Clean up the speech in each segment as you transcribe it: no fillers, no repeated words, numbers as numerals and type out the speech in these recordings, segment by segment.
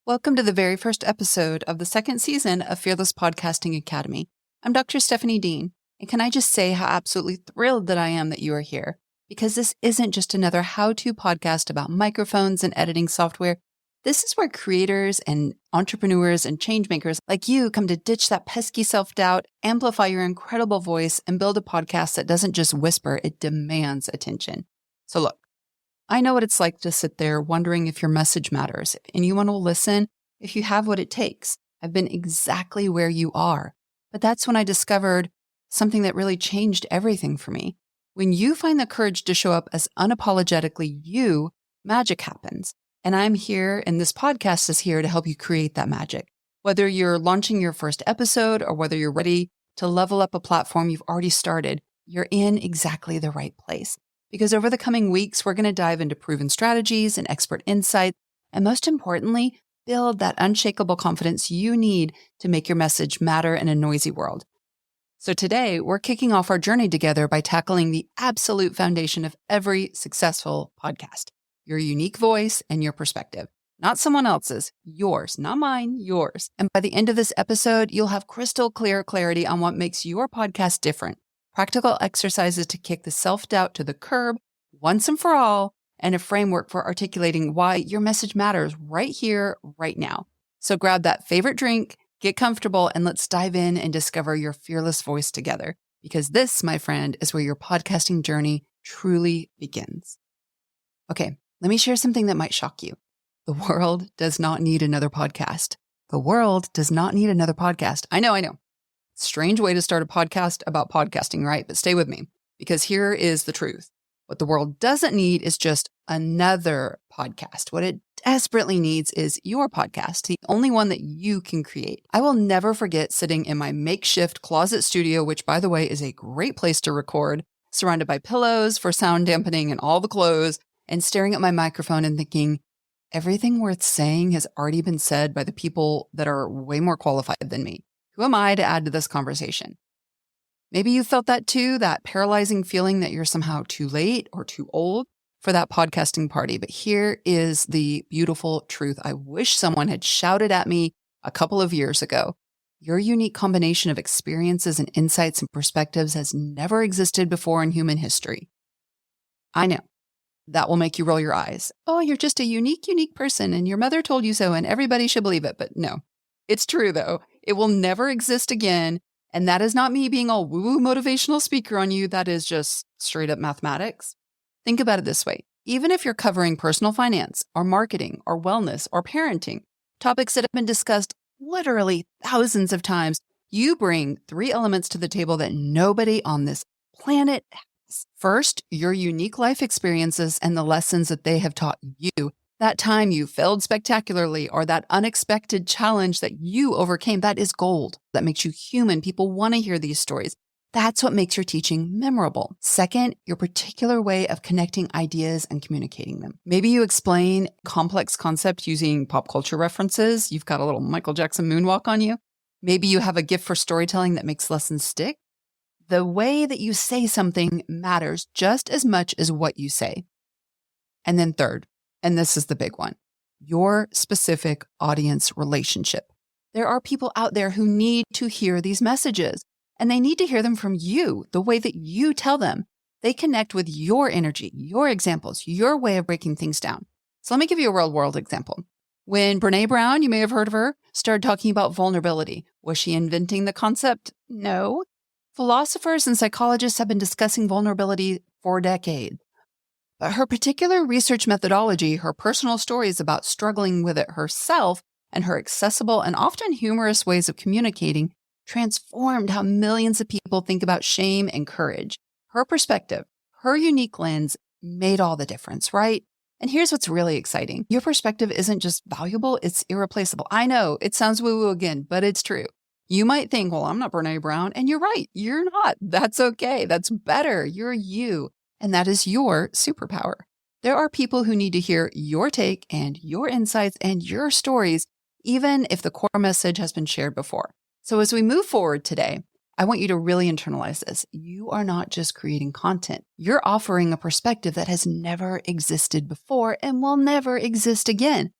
Welcome to the very first episode of the second season of Fearless Podcasting Academy. I'm Dr. Stephanie Dean, and can I just say how absolutely thrilled that I am that you are here? Because this isn't just another how-to podcast about microphones and editing software. This is where creators and entrepreneurs and changemakers like you come to ditch that pesky self-doubt, amplify your incredible voice, and build a podcast that doesn't just whisper, it demands attention. So look, I know what it's like to sit there wondering if your message matters. If anyone will listen, if you have what it takes. I've been exactly where you are. But that's when I discovered something that really changed everything for me. When you find the courage to show up as unapologetically you, magic happens. And I'm here, and this podcast is here to help you create that magic. Whether you're launching your first episode or whether you're ready to level up a platform you've already started, you're in exactly the right place. Because over the coming weeks, we're going to dive into proven strategies and expert insights, and most importantly, build that unshakable confidence you need to make your message matter in a noisy world. So today, we're kicking off our journey together by tackling the absolute foundation of every successful podcast, your unique voice and your perspective. Not someone else's, yours, not mine, yours. And by the end of this episode, you'll have crystal clear clarity on what makes your podcast different. Practical exercises to kick the self-doubt to the curb once and for all, and a framework for articulating why your message matters right here, right now. So grab that favorite drink, get comfortable, and let's dive in and discover your fearless voice together. Because this, my friend, is where your podcasting journey truly begins. Okay, let me share something that might shock you. The world does not need another podcast. The world does not need another podcast. I know. Strange way to start a podcast about podcasting, right? But stay with me, because here is the truth. What the world doesn't need is just another podcast. What it desperately needs is your podcast, the only one that you can create. I will never forget sitting in my makeshift closet studio, which, by the way, is a great place to record, surrounded by pillows for sound dampening and all the clothes, and staring at my microphone and thinking, everything worth saying has already been said by the people that are way more qualified than me. Who am I to add to this conversation? Maybe you felt that too, that paralyzing feeling that you're somehow too late or too old for that podcasting party. But here is the beautiful truth. I wish someone had shouted at me a couple of years ago. Your unique combination of experiences and insights and perspectives has never existed before in human history. I know. That will make you roll your eyes. Oh, you're just a unique person, and your mother told you so, and everybody should believe it. But no, it's true though. It will never exist again. And that is not me being all woo-woo motivational speaker on you. That is just straight up mathematics. Think about it this way. Even if you're covering personal finance or marketing or wellness or parenting, topics that have been discussed literally thousands of times, you bring three elements to the table that nobody on this planet has. First, your unique life experiences and the lessons that they have taught you. That time you failed spectacularly or that unexpected challenge that you overcame, that is gold. That makes you human. People want to hear these stories. That's what makes your teaching memorable. Second, your particular way of connecting ideas and communicating them. Maybe you explain complex concepts using pop culture references. You've got a little Michael Jackson moonwalk on you. Maybe you have a gift for storytelling that makes lessons stick. The way that you say something matters just as much as what you say. And then third, and this is the big one, your specific audience relationship. There are people out there who need to hear these messages, and they need to hear them from you, the way that you tell them. They connect with your energy, your examples, your way of breaking things down. So let me give you a real world example. When Brené Brown, you may have heard of her, started talking about vulnerability, was she inventing the concept? No. Philosophers and psychologists have been discussing vulnerability for decades. But her particular research methodology, her personal stories about struggling with it herself, and her accessible and often humorous ways of communicating transformed how millions of people think about shame and courage. Her perspective, her unique lens made all the difference, right? And here's what's really exciting. Your perspective isn't just valuable, it's irreplaceable. I know it sounds woo-woo again, but it's true. You might think, well, I'm not Brené Brown, and you're right. You're not. That's okay. That's better. You're you. And that is your superpower. There are people who need to hear your take and your insights and your stories, even if the core message has been shared before. So as we move forward today, I want you to really internalize this. You are not just creating content. You're offering a perspective that has never existed before and will never exist again.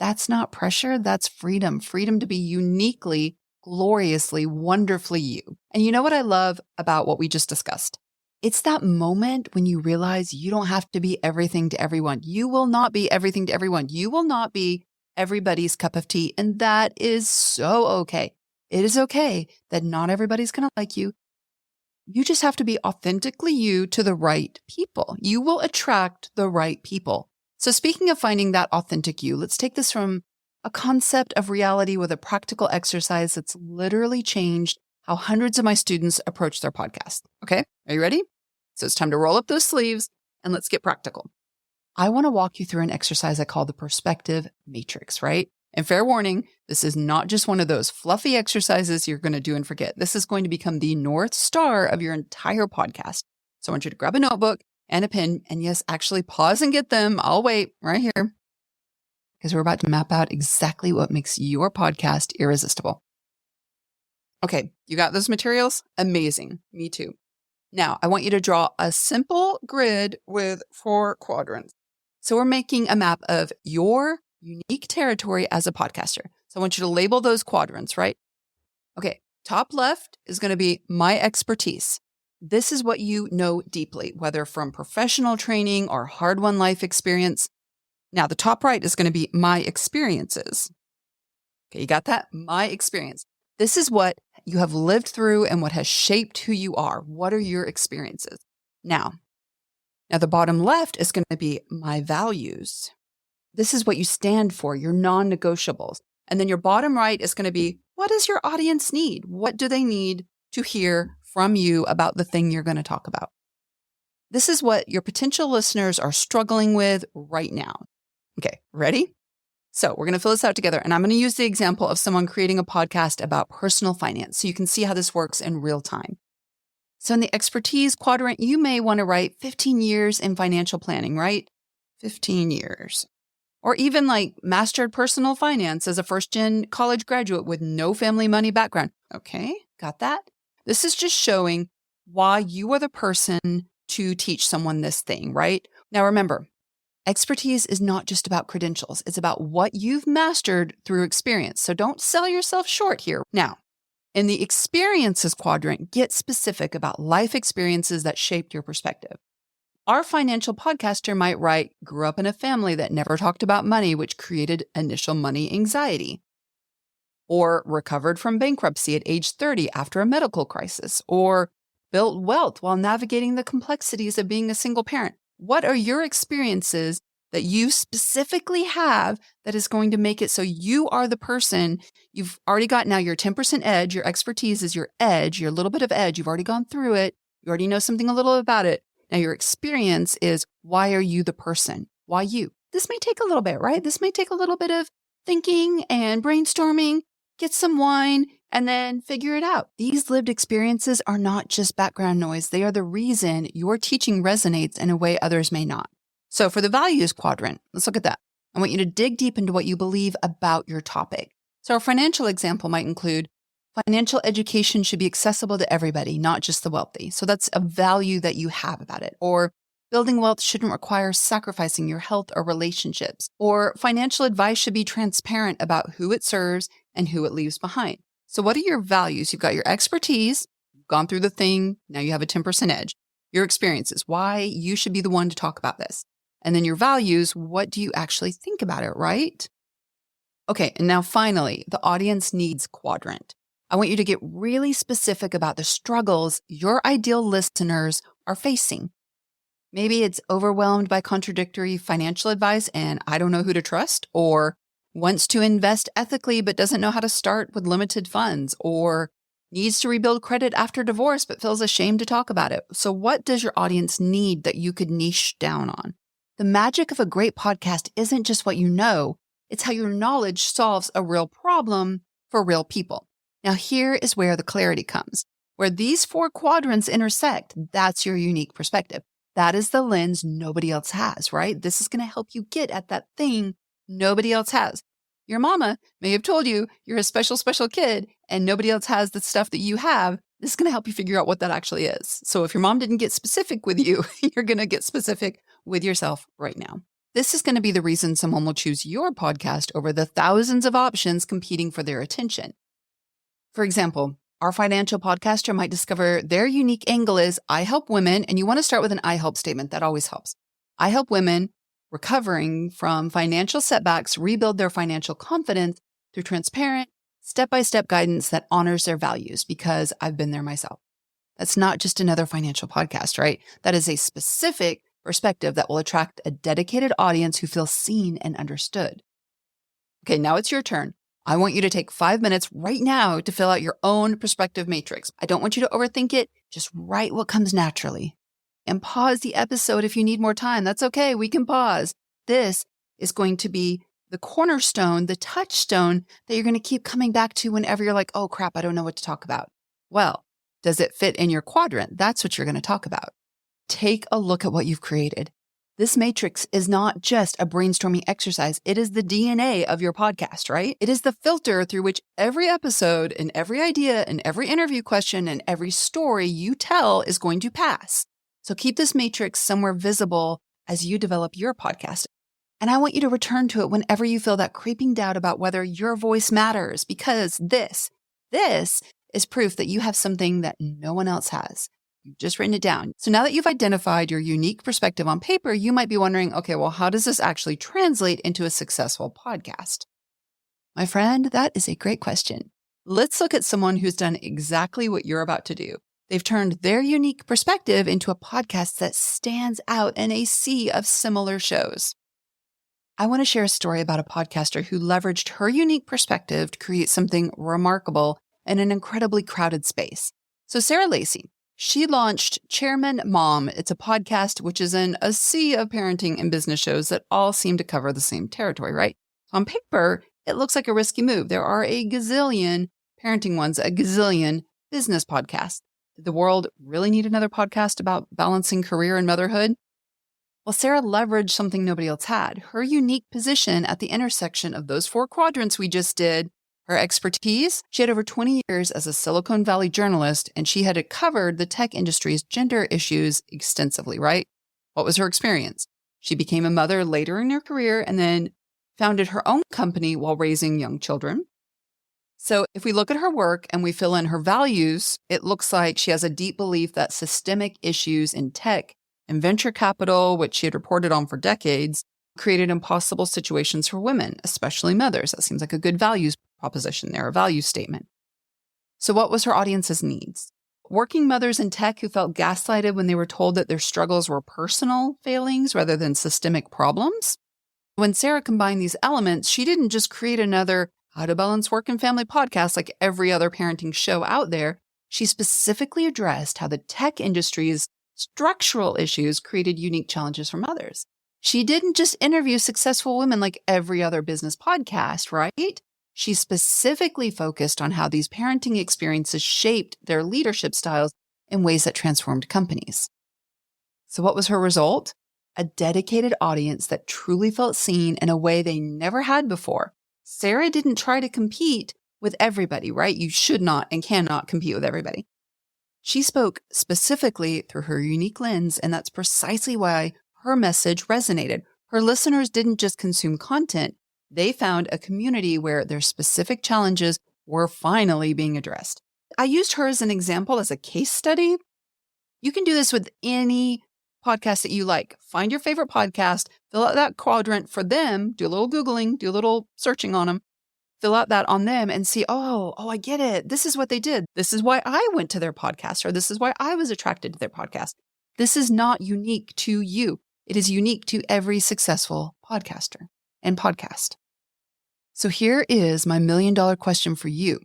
That's not pressure. That's freedom. Freedom to be uniquely, gloriously, wonderfully you. And you know what I love about what we just discussed? It's that moment when you realize you don't have to be everything to everyone. You will not be everything to everyone. You will not be everybody's cup of tea. And that is so okay. It is okay that not everybody's going to like you. You just have to be authentically you to the right people. You will attract the right people. So speaking of finding that authentic you, let's take this from a concept of reality with a practical exercise that's literally changed how hundreds of my students approach their podcast. Okay, are you ready? So it's time to roll up those sleeves and let's get practical. I want to walk you through an exercise I call the perspective matrix, right? And fair warning, this is not just one of those fluffy exercises you're going to do and forget. This is going to become the North Star of your entire podcast. So I want you to grab a notebook and a pen, and yes, actually pause and get them. I'll wait right here because we're about to map out exactly what makes your podcast irresistible. Okay, you got those materials? Amazing. Me too. Now, I want you to draw a simple grid with 4 quadrants. So we're making a map of your unique territory as a podcaster. So I want you to label those quadrants, right? Okay, top left is going to be my expertise. This is what you know deeply, whether from professional training or hard-won life experience. Now, the top right is going to be my experiences. Okay, you got that? My experience. This is what you have lived through and what has shaped who you are. What are your experiences? Now, the bottom left is going to be my values. This is what you stand for, your non-negotiables. And then your bottom right is going to be, what does your audience need? What do they need to hear from you about the thing you're going to talk about? This is what your potential listeners are struggling with right now. Okay, ready? So we're going to fill this out together. And I'm going to use the example of someone creating a podcast about personal finance so you can see how this works in real time. So in the expertise quadrant, you may want to write 15 years in financial planning, right? 15 years. Or even like mastered personal finance as a first-gen college graduate with no family money background. Okay, got that? This is just showing why you are the person to teach someone this thing, right? Now remember, expertise is not just about credentials. It's about what you've mastered through experience. So don't sell yourself short here. Now, in the experiences quadrant, get specific about life experiences that shaped your perspective. Our financial podcaster might write, grew up in a family that never talked about money, which created initial money anxiety. Or recovered from bankruptcy at age 30 after a medical crisis. Or built wealth while navigating the complexities of being a single parent. What are your experiences that you specifically have that is going to make it so you are the person you've already got now your 10% edge, your expertise is your edge, your little bit of edge. You've already gone through it. You already know something a little about it. Now, your experience is, why are you the person? Why you? This may take a little bit, right? This may take a little bit of thinking and brainstorming, get some wine, and then figure it out. These lived experiences are not just background noise. They are the reason your teaching resonates in a way others may not. So for the values quadrant, let's look at that. I want you to dig deep into what you believe about your topic. So our financial example might include, financial education should be accessible to everybody, not just the wealthy. So that's a value that you have about it. Or building wealth shouldn't require sacrificing your health or relationships. Or financial advice should be transparent about who it serves and who it leaves behind. So what are your values? You've got your expertise, you've gone through the thing, now you have a 10% edge. Your experiences, why you should be the one to talk about this. And then your values, what do you actually think about it, right? Okay, and now finally, the audience needs quadrant. I want you to get really specific about the struggles your ideal listeners are facing. Maybe it's overwhelmed by contradictory financial advice and I don't know who to trust, or wants to invest ethically but doesn't know how to start with limited funds, or needs to rebuild credit after divorce but feels ashamed to talk about it. So what does your audience need that you could niche down on? The magic of a great podcast isn't just what you know, it's how your knowledge solves a real problem for real people. Now, here is where the clarity comes. Where these 4 quadrants intersect, that's your unique perspective. That is the lens nobody else has, right? This is going to help you get at that thing nobody else has. Your mama may have told you you're a special, special kid and nobody else has the stuff that you have. This is going to help you figure out what that actually is. So if your mom didn't get specific with you, you're going to get specific with yourself right now. This is going to be the reason someone will choose your podcast over the thousands of options competing for their attention. For example, our financial podcaster might discover their unique angle is I help women, and you want to start with an I help statement. That always helps. I help women recovering from financial setbacks rebuild their financial confidence through transparent, step-by-step guidance that honors their values because I've been there myself. That's not just another financial podcast, right? That is a specific perspective that will attract a dedicated audience who feels seen and understood. Okay, now it's your turn. I want you to take 5 minutes right now to fill out your own perspective matrix. I don't want you to overthink it. Just write what comes naturally. And pause the episode if you need more time. That's okay. We can pause. This is going to be the cornerstone, the touchstone that you're going to keep coming back to whenever you're like, oh crap, I don't know what to talk about. Well, does it fit in your quadrant? That's what you're going to talk about. Take a look at what you've created. This matrix is not just a brainstorming exercise. It is the DNA of your podcast, right? It is the filter through which every episode and every idea and every interview question and every story you tell is going to pass. So keep this matrix somewhere visible as you develop your podcast. And I want you to return to it whenever you feel that creeping doubt about whether your voice matters, because this is proof that you have something that no one else has. You've just written it down. So now that you've identified your unique perspective on paper, you might be wondering, okay, well, how does this actually translate into a successful podcast? My friend, that is a great question. Let's look at someone who's done exactly what you're about to do. They've turned their unique perspective into a podcast that stands out in a sea of similar shows. I want to share a story about a podcaster who leveraged her unique perspective to create something remarkable in an incredibly crowded space. So Sarah Lacey, she launched Chairman Mom. It's a podcast which is in a sea of parenting and business shows that all seem to cover the same territory, right? On paper, it looks like a risky move. There are a gazillion parenting ones, a gazillion business podcasts. Did the world really need another podcast about balancing career and motherhood? Well, Sarah leveraged something nobody else had, her unique position at the intersection of those 4 quadrants we just did. Her expertise, she had over 20 years as a Silicon Valley journalist, and she had covered the tech industry's gender issues extensively, right? What was her experience? She became a mother later in her career and then founded her own company while raising young children. So if we look at her work and we fill in her values, it looks like she has a deep belief that systemic issues in tech and venture capital, which she had reported on for decades, created impossible situations for women, especially mothers. That seems like a good values proposition there, a value statement. So what was her audience's needs? Working mothers in tech who felt gaslighted when they were told that their struggles were personal failings rather than systemic problems. When Sarah combined these elements, she didn't just create another How to Balance Work and Family podcast like every other parenting show out there. She specifically addressed how the tech industry's structural issues created unique challenges for mothers. She didn't just interview successful women like every other business podcast, right? She specifically focused on how these parenting experiences shaped their leadership styles in ways that transformed companies. So what was her result? A dedicated audience that truly felt seen in a way they never had before. Sarah didn't try to compete with everybody, right? You should not and cannot compete with everybody. She spoke specifically through her unique lens, and that's precisely why her message resonated. Her listeners didn't just consume content. They found a community where their specific challenges were finally being addressed. I used her as an example, as a case study. You can do this with any podcast that you like. Find your favorite podcast, fill out that quadrant for them, do a little Googling, do a little searching on them, fill out that on them and see, oh, I get it. This is what they did. This is why I went to their podcast, or this is why I was attracted to their podcast. This is not unique to you. It is unique to every successful podcaster and podcast. So here is my $1 million question for you.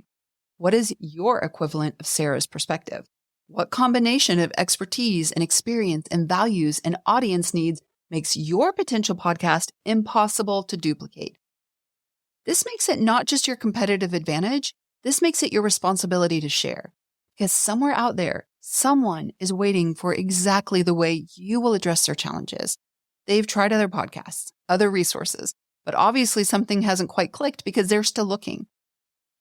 What is your equivalent of Sarah's perspective? What combination of expertise and experience and values and audience needs makes your potential podcast impossible to duplicate? This makes it not just your competitive advantage, this makes it your responsibility to share. Because somewhere out there, someone is waiting for exactly the way you will address their challenges. They've tried other podcasts, other resources, but obviously something hasn't quite clicked because they're still looking.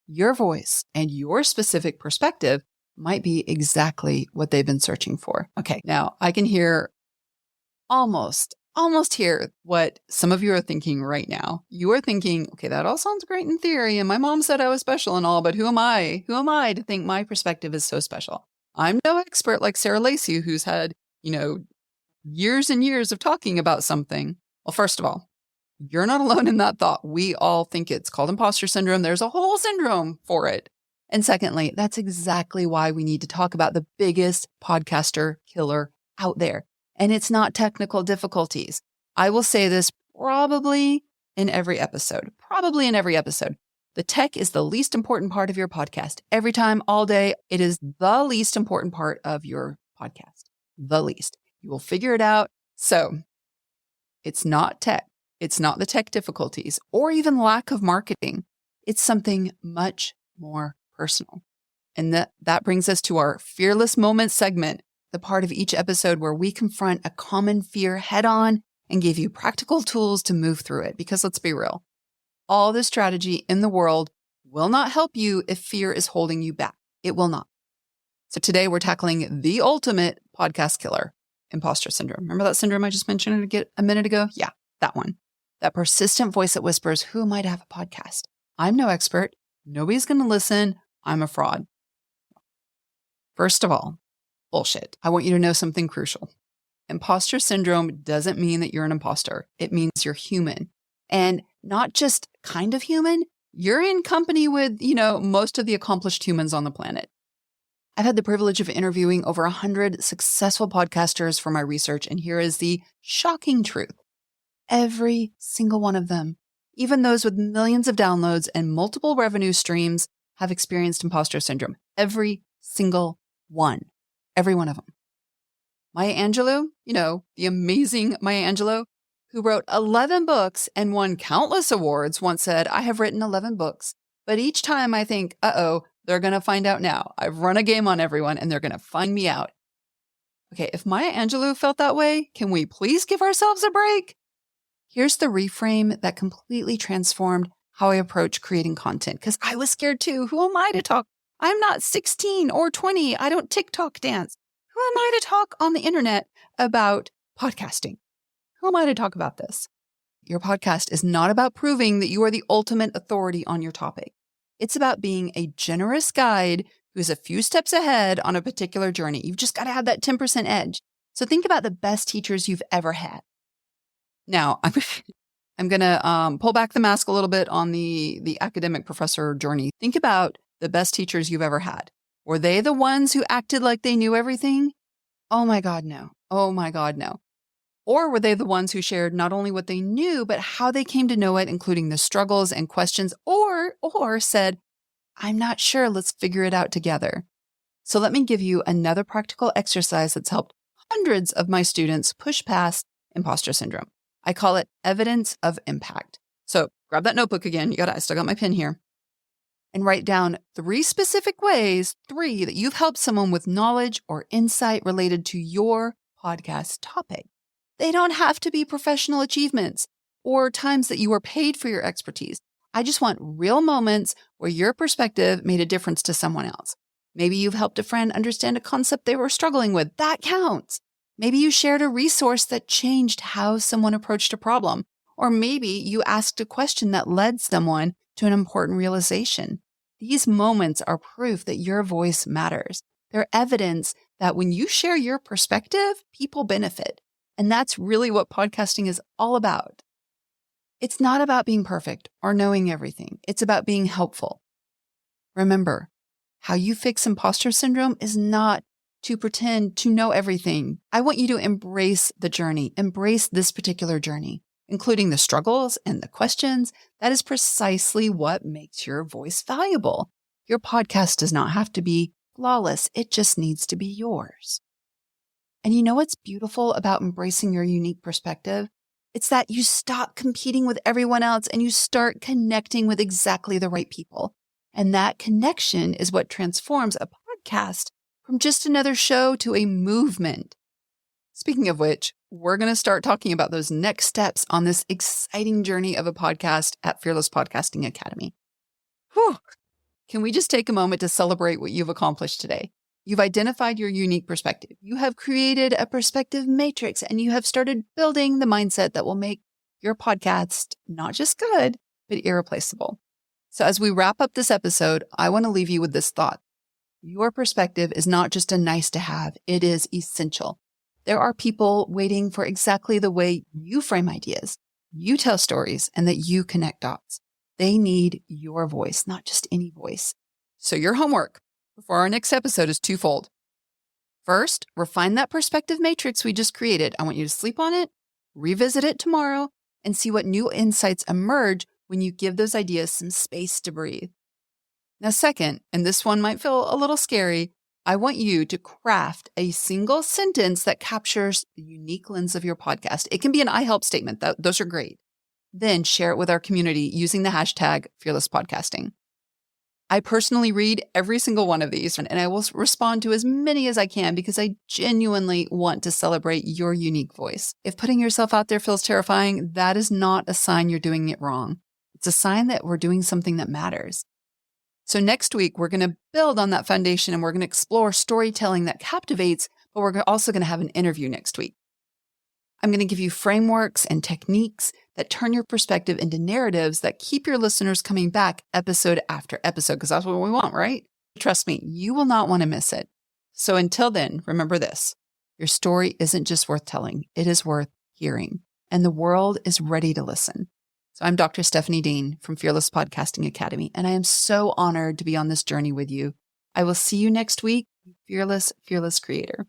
Your voice and your specific perspective might be exactly what they've been searching for. Okay, now I can hear almost almost hear what some of you are thinking right now. You are thinking, okay, that all sounds great in theory, and my mom said I was special and all, but who am I? Who am I to think my perspective is so special? I'm no expert like Sarah Lacey, who's had, years and years of talking about something. Well, first of all, you're not alone in that thought. We all think it's called imposter syndrome. There's a whole syndrome for it. And secondly, that's exactly why we need to talk about the biggest podcaster killer out there. And it's not technical difficulties. I will say this probably in every episode. The tech is the least important part of your podcast. Every time, all day, it is the least important part of your podcast. The least. You will figure it out. So it's not tech. It's not the tech difficulties or even lack of marketing. It's something much more personal. And that brings us to our Fearless Moments segment, the part of each episode where we confront a common fear head on and give you practical tools to move through it. Because let's be real, all the strategy in the world will not help you if fear is holding you back. It will not. So today we're tackling the ultimate podcast killer, imposter syndrome. Remember that syndrome I just mentioned a minute ago? Yeah, that one. That persistent voice that whispers, who am I to have a podcast? I'm no expert. Nobody's going to listen. I'm a fraud. First of all, bullshit. I want you to know something crucial. Imposter syndrome doesn't mean that you're an imposter. It means you're human. And not just kind of human. You're in company with, most of the accomplished humans on the planet. I've had the privilege of interviewing over 100 successful podcasters for my research, and here is the shocking truth. Every single one of them, even those with millions of downloads and multiple revenue streams, have experienced imposter syndrome. Every single one. Every one of them. Maya Angelou, the amazing Maya Angelou, who wrote 11 books and won countless awards, once said, I have written 11 books, but each time I think, they're going to find out now. I've run a game on everyone and they're going to find me out. Okay, if Maya Angelou felt that way, can we please give ourselves a break? Here's the reframe that completely transformed how I approach creating content, because I was scared too. Who am I to talk? I'm not 16 or 20. I don't TikTok dance. Who am I to talk on the internet about podcasting? Who am I to talk about this? Your podcast is not about proving that you are the ultimate authority on your topic. It's about being a generous guide who is a few steps ahead on a particular journey. You've just got to have that 10% edge. So think about the best teachers you've ever had. Now, I'm going to pull back the mask a little bit on the academic professor journey. Think about the best teachers you've ever had. Were they the ones who acted like they knew everything? Oh my God, no. Oh my God, no. Or were they the ones who shared not only what they knew, but how they came to know it, including the struggles and questions, or said, I'm not sure, let's figure it out together. So let me give you another practical exercise that's helped hundreds of my students push past imposter syndrome. I call it evidence of impact. So grab that notebook again. I still got my pen here. And write down 3 specific ways, 3 that you've helped someone with knowledge or insight related to your podcast topic. They don't have to be professional achievements or times that you were paid for your expertise. I just want real moments where your perspective made a difference to someone else. Maybe you've helped a friend understand a concept they were struggling with. That counts. Maybe you shared a resource that changed how someone approached a problem. Or maybe you asked a question that led someone to an important realization. These moments are proof that your voice matters. They're evidence that when you share your perspective, people benefit. And that's really what podcasting is all about. It's not about being perfect or knowing everything. It's about being helpful. Remember, how you fix imposter syndrome is not to pretend to know everything. I want you to embrace the journey, embrace this particular journey, including the struggles and the questions. That is precisely what makes your voice valuable. Your podcast does not have to be flawless. It just needs to be yours. And you know what's beautiful about embracing your unique perspective? It's that you stop competing with everyone else and you start connecting with exactly the right people. And that connection is what transforms a podcast from just another show to a movement. Speaking of which, we're going to start talking about those next steps on this exciting journey of a podcast at Fearless Podcasting Academy. Whew. Can we just take a moment to celebrate what you've accomplished today? You've identified your unique perspective. You have created a perspective matrix, and you have started building the mindset that will make your podcast not just good, but irreplaceable. So as we wrap up this episode, I want to leave you with this thought. Your perspective is not just a nice to have, it is essential. There are people waiting for exactly the way you frame ideas, you tell stories, and that you connect dots. They need your voice, not just any voice. So your homework before our next episode is twofold. First, refine that perspective matrix we just created. I want you to sleep on it, revisit it tomorrow, and see what new insights emerge when you give those ideas some space to breathe. Now, second, and this one might feel a little scary, I want you to craft a single sentence that captures the unique lens of your podcast. It can be an I help statement. Those are great. Then share it with our community using the hashtag Fearless Podcasting. I personally read every single one of these, and I will respond to as many as I can because I genuinely want to celebrate your unique voice. If putting yourself out there feels terrifying, that is not a sign you're doing it wrong. It's a sign that we're doing something that matters. So next week, we're going to build on that foundation and we're going to explore storytelling that captivates, but we're also going to have an interview next week. I'm going to give you frameworks and techniques that turn your perspective into narratives that keep your listeners coming back episode after episode, because that's what we want, right? Trust me, you will not want to miss it. So until then, remember this. Your story isn't just worth telling, it is worth hearing, and the world is ready to listen. So I'm Dr. Stephanie Dean from Fearless Podcasting Academy, and I am so honored to be on this journey with you. I will see you next week, fearless creator.